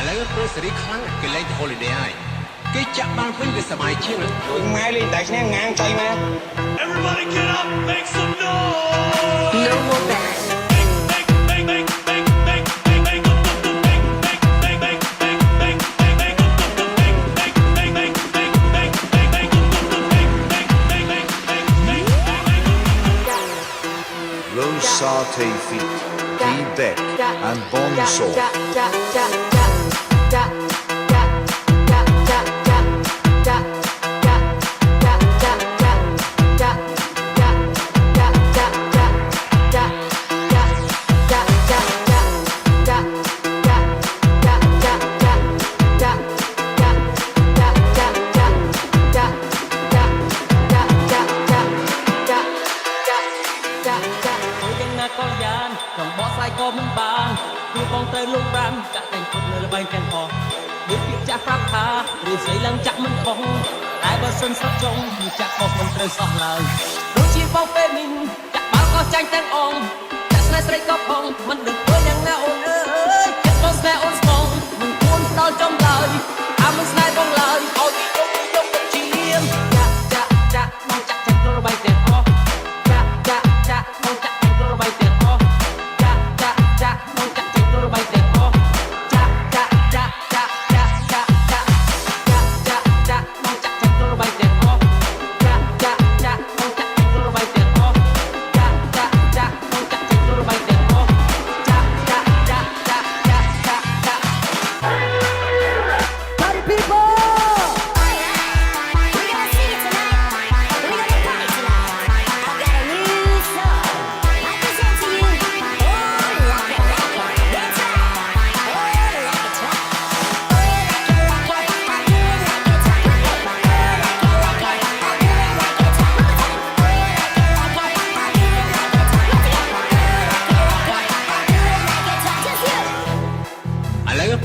ឥឡូវព្រោះសេរីខ្លាំងគេលេងទៅ holiday ហើយគេចាក់បានវិញវាសប្បាយជាងម៉ែលេងតែឈ្នះងាងចៃម៉ែ Everybody get up, make some noise. No more bad. Rosate feet, D-Beck and Bonsoir. Sân sắc trong như chắc có không trời sọt lời đôi chia bao phê mình chắc bao có tranh tên ông chắc sẽ say có không mình đừng quên nhang na ôn ơi chắc có sẽ ôn song mình cuốn đau trong lời mình sai trong lời ôi vì trong tình chiêm cha mong chắc chẳng có bay tiền ho cha mong chắc chẳng có bay tiền ho cha mong chắc chẳng có bay tiền ho cha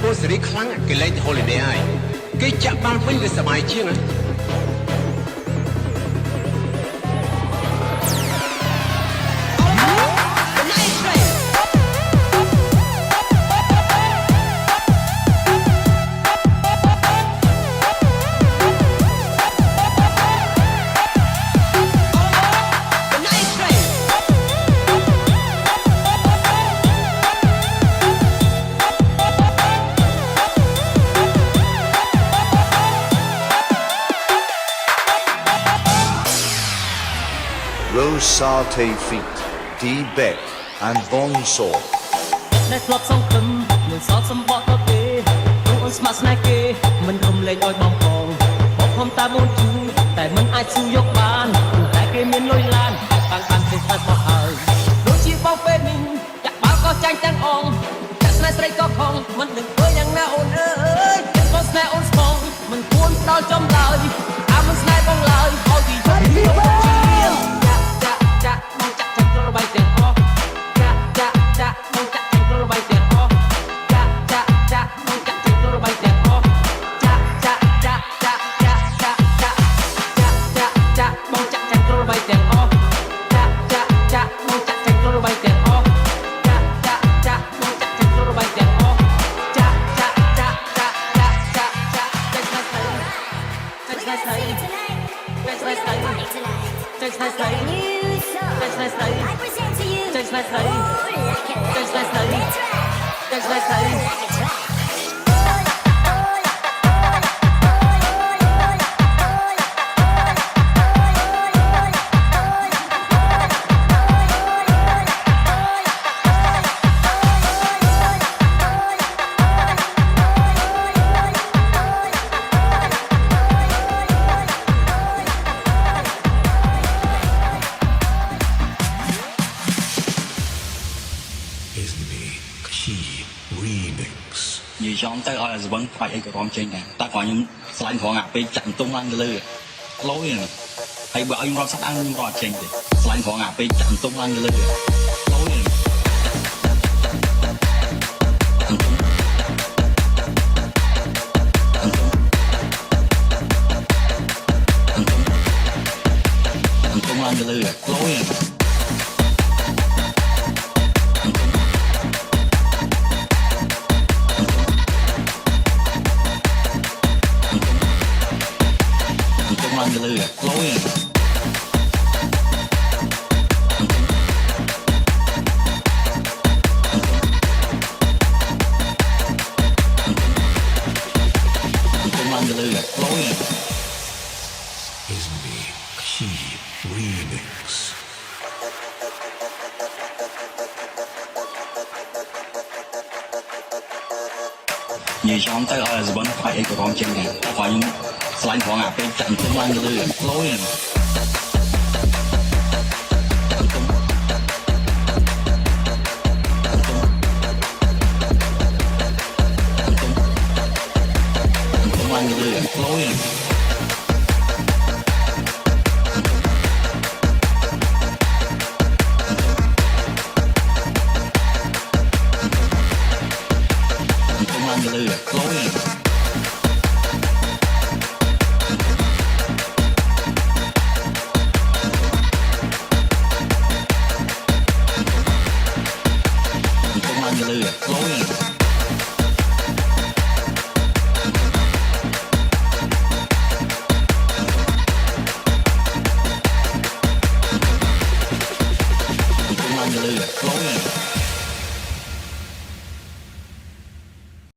ព្រោះសេរីខ្លាំងគេលេងទៅ holiday ហើយគេចាក់បានវិញវាសប្បាយជាងRosate feet, D-Beck and Bonsoir. ដែលធ្លាប់សងគំមិនសល់សម្បត្តិទៅទេលោកអូនស្មាក់ស្នេហ៍គេមិនរំលែងឲ្យបងផងបងខំតាមអូនជូរតែមិនអាចស៊ូយកបានតែគេមានលុយឡានបានទេស្អាតមកហើយដូចជាបងពេលនេះចាក់បាល់ក៏ចាញ់ទាំងអងចាក់ស្នេហ៍ស្រីក៏ខំមិនដឹងធ្វើយ៉ាងណាអូនអើយចិត្តក៏ស្នេហ៍អូនស្មងមិនគួរដល់ចំឡើយមិនស្នេហ៍បងឡើយឲ្យទីយកជាចាក់បងចាក់ចិត្តរបាយទាំងអស់ចាក់បងចាក់ចិត្តរបាយទាំងអស់ចាក់បងចាក់ចិត្តរបាយទាំងអស់ចាក់បងចាក់ចិត្តរបាយទាំងអស់ចាក់បងចាក់ចិត្តរបាយទាំងអស់ចាក់បងចាក់ចិត្តរបាយទាំងអស់ចាក់និយាយចំទៅឲ្យអាសវឹងខ្វាច់អីក៏រំចេញដែរតែគាត់ខ្ញុំស្លាញ់ក្រងអាពេលចាក់ទុំឡើងទៅលើក្លូយហើយបើឲ្យខ្ញុំរត់សាត់អាខ្ញុំរត់ចេញទេស្លាញ់ក្រងអាពេលចាក់ទុំឡើងទៅលើក្លូយទុំឡើងទៅលើក្លូយ លើលយឡើងទៅលើលយ Isn't Key Remix. និយាយចំទៅឲ្យសបិនខ្វាយអីក៏រំចេញដែរតែគាត់ខ្ញុំស្លាញ់ផងអាពេលចាក់ទុំឡើងទៅលើលយឡើងទៅលើលយឡើងទៅលើលយ